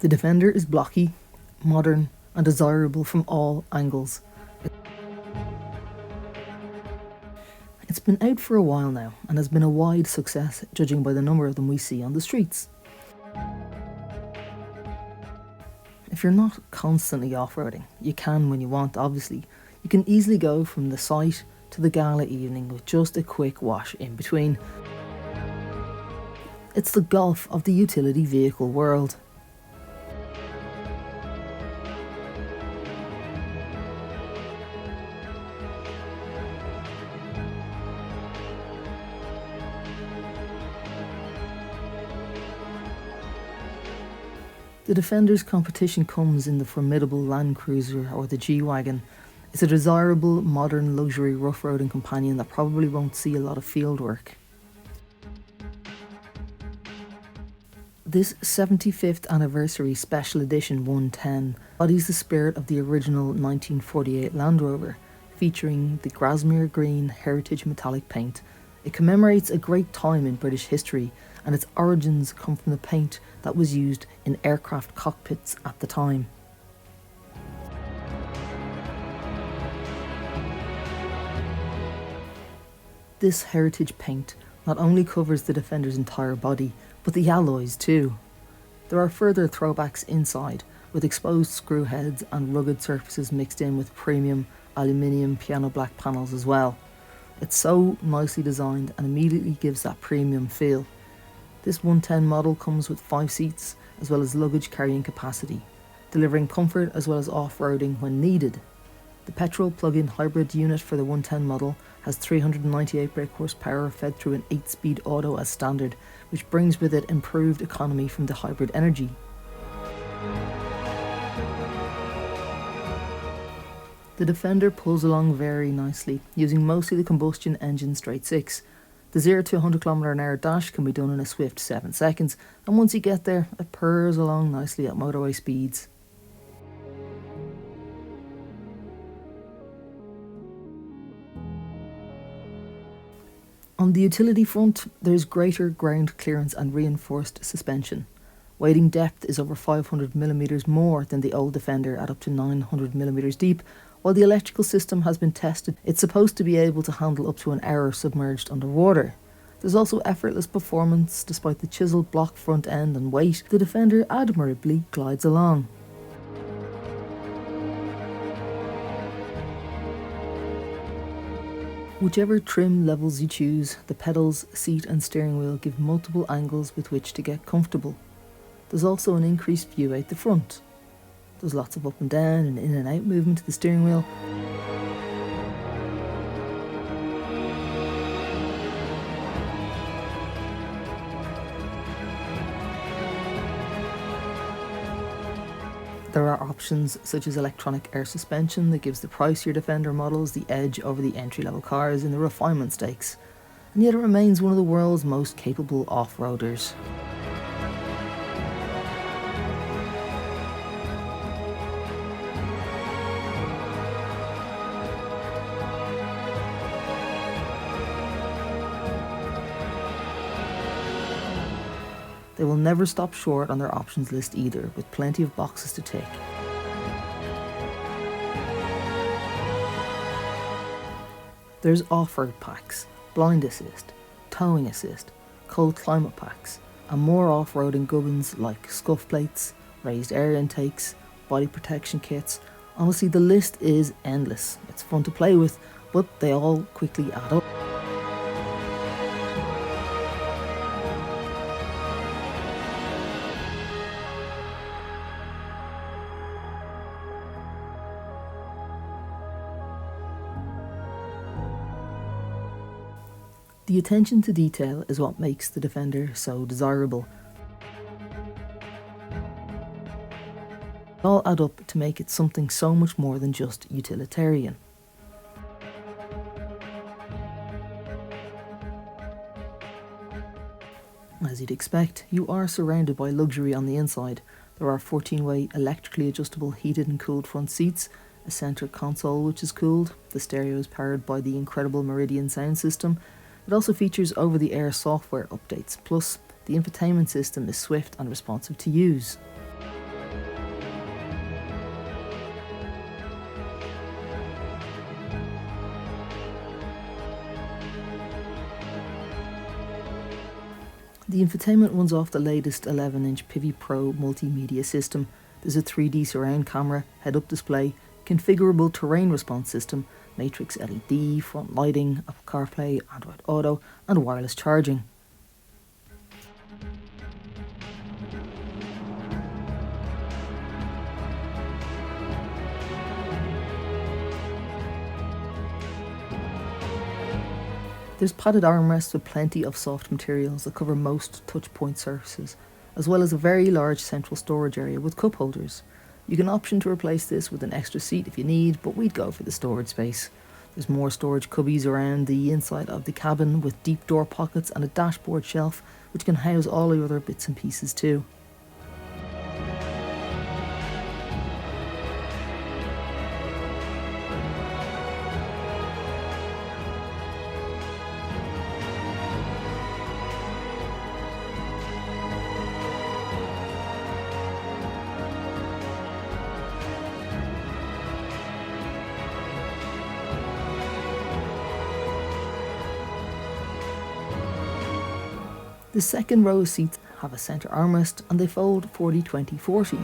The Defender is blocky, modern and desirable from all angles. It's been out for a while now and has been a wide success, judging by the number of them we see on the streets. If you're not constantly off-roading, you can when you want obviously. You can easily go from the site to the gala evening with just a quick wash in between. It's the golf of the utility vehicle world. The Defender's competition comes in the formidable Land Cruiser or the G-Wagon. It's a desirable, modern, luxury rough-roading companion that probably won't see a lot of field work. This 75th anniversary special edition 110 embodies the spirit of the original 1948 Land Rover, featuring the Grasmere Green heritage metallic paint. It commemorates a great time in British history, and its origins come from the paint that was used in aircraft cockpits at the time. This heritage paint not only covers the Defender's entire body, but the alloys too. There are further throwbacks inside, with exposed screw heads and rugged surfaces mixed in with premium aluminium piano black panels as well. It's so nicely designed and immediately gives that premium feel. This 110 model comes with 5 seats as well as luggage carrying capacity, delivering comfort as well as off-roading when needed. The petrol plug-in hybrid unit for the 110 model has 398 brake horsepower fed through an 8-speed auto as standard, which brings with it improved economy from the hybrid energy. The Defender pulls along very nicely, using mostly the combustion engine straight 6. The 0 to 100 km/h dash can be done in a swift 7 seconds, and once you get there, it purrs along nicely at motorway speeds. On the utility front, there is greater ground clearance and reinforced suspension. Wading depth is over 500mm more than the old Defender at up to 900mm deep. While the electrical system has been tested, it's supposed to be able to handle up to an hour submerged underwater. There's also effortless performance. Despite the chiseled block front end and weight, the Defender admirably glides along. Whichever trim levels you choose, the pedals, seat and steering wheel give multiple angles with which to get comfortable. There's also an increased view out the front. There's lots of up and down and in and out movement to the steering wheel. There are options such as electronic air suspension that gives the pricier Defender models the edge over the entry-level cars in the refinement stakes, and yet it remains one of the world's most capable off-roaders. They will never stop short on their options list either, with plenty of boxes to tick. There's off-road packs, blind assist, towing assist, cold climate packs, and more off-roading gubbins like scuff plates, raised air intakes, body protection kits. Honestly, the list is endless. It's fun to play with, but they all quickly add up. The attention to detail is what makes the Defender so desirable. They all add up to make it something so much more than just utilitarian. As you'd expect, you are surrounded by luxury on the inside. There are 14-way electrically adjustable heated and cooled front seats, a centre console which is cooled, the stereo is powered by the incredible Meridian sound system. It also features over-the-air software updates, plus the infotainment system is swift and responsive to use. The infotainment runs off the latest 11-inch Pivi Pro multimedia system. There's a 3D surround camera, head-up display, configurable terrain response system, matrix LED, front lighting, Apple CarPlay, Android Auto, and wireless charging. There's padded armrests with plenty of soft materials that cover most touchpoint surfaces, as well as a very large central storage area with cup holders. You can option to replace this with an extra seat if you need, but we'd go for the storage space. There's more storage cubbies around the inside of the cabin with deep door pockets and a dashboard shelf which can house all your other bits and pieces too. The second row of seats have a centre armrest and they fold 40-20-40.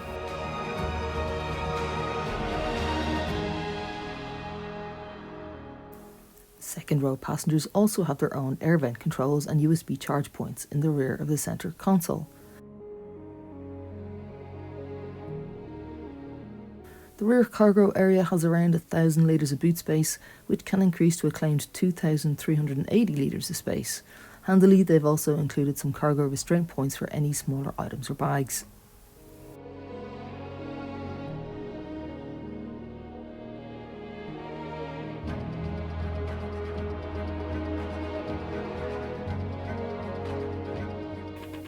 Second row passengers also have their own air vent controls and USB charge points in the rear of the centre console. The rear cargo area has around 1,000 litres of boot space, which can increase to a claimed 2,380 litres of space. Handily, they've also included some cargo restraint points for any smaller items or bags.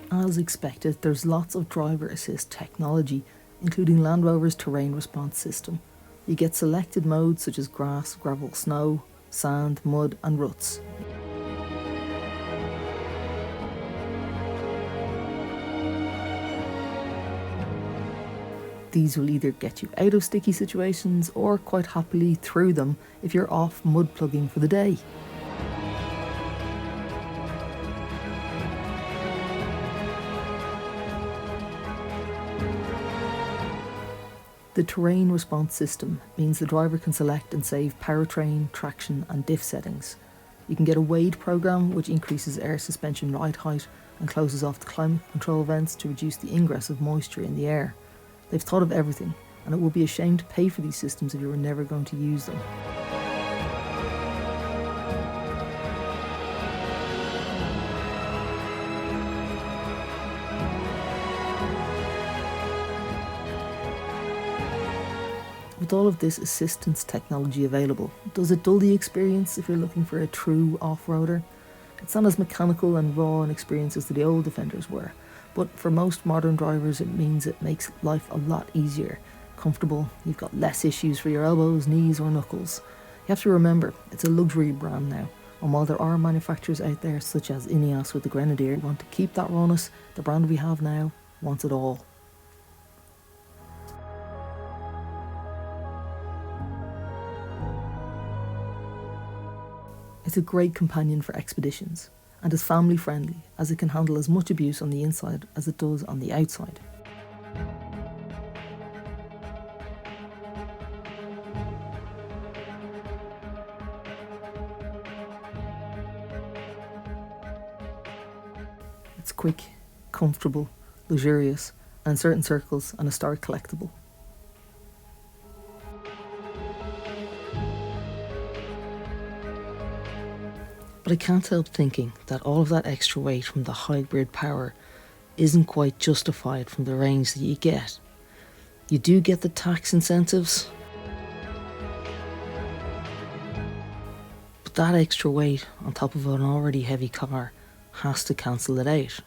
As expected, there's lots of driver assist technology, including Land Rover's terrain response system. You get selected modes such as grass, gravel, snow, sand, mud and ruts. These will either get you out of sticky situations or quite happily through them if you're off mud plugging for the day. The terrain response system means the driver can select and save powertrain, traction and diff settings. You can get a WADE program which increases air suspension ride height and closes off the climate control vents to reduce the ingress of moisture in the air. They've thought of everything, and it would be a shame to pay for these systems if you were never going to use them. With all of this assistance technology available, does it dull the experience if you're looking for a true off-roader? It's not as mechanical and raw an experience as the old Defenders were, but for most modern drivers it means it makes life a lot easier, comfortable, you've got less issues for your elbows, knees or knuckles. You have to remember, it's a luxury brand now, and while there are manufacturers out there such as Ineos with the Grenadier who want to keep that rawness, the brand we have now wants it all. It's a great companion for expeditions and is family friendly as it can handle as much abuse on the inside as it does on the outside. It's quick, comfortable, luxurious and in certain circles an historic collectible. But I can't help thinking that all of that extra weight from the hybrid power isn't quite justified from the range that you get. You do get the tax incentives, but that extra weight on top of an already heavy car has to cancel it out.